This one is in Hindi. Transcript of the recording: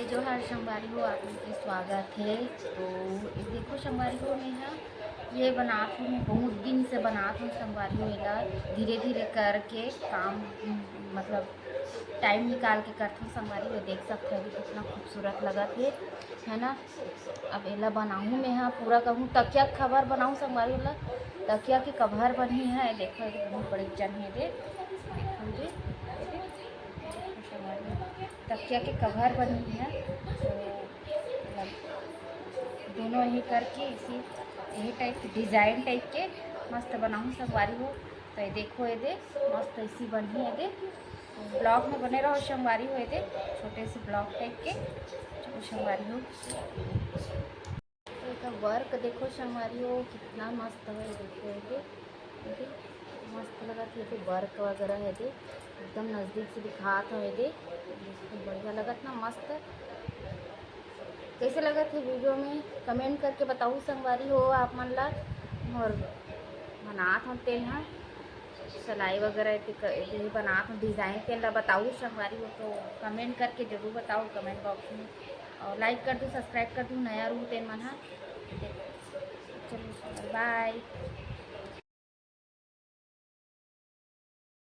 जोहार संगवारी हो, आप लोग के स्वागत है। तो ये देखो संगवारी हो, मैं ना ये बनात हूँ, मैं बहुत दिन से बनात हूँ संगवारी हो। एला धीरे धीरे करके काम मतलब टाइम निकाल के करत हूँ संगवारी हो। देख सकते हो अभी कितना खूबसूरत लगत है ना। अब एला बनाऊँ मैं, हाँ पूरा कहूँ तकिया के कवर बनाऊँ संगवारी हो। तकिया के कवर बनी है, देखो ये बहुत बड़े जन है। देखो ये तकिया के कवर बनी है। तो मतलब दोनों यही करके इसी यही टाइप के डिज़ाइन टाइप के मस्त बनाऊँ संगवारी हो। तो ये देखो ये दे मस्त ऐसी बनी है। दे ब्लॉक में बने रहो संगवारी हो। ये दे छोटे से ब्लॉक टाइप के जो संगवारी हो। तो इसका वर्क देखो संगवारी हो कितना मस्त है। देखो ये मस्त लगा थे। ये वर्क वगैरह है। दे एकदम नज़दीक से दिखात हो। दे बढ़िया लगत ना, मस्त। कैसे लगा थे वीडियो में कमेंट करके बताऊँ संगवारी हो आप मन ला। और बनात हूँ तेल हाँ सिलाई वगैरह बनात हूँ डिज़ाइन तेल ला बताऊँ संगवारी हो। तो कमेंट करके ज़रूर बताओ कमेंट बॉक्स में, और लाइक कर दूँ, सब्सक्राइब कर दूँ, नया रूह तेल मन हाँ। चलो बाय।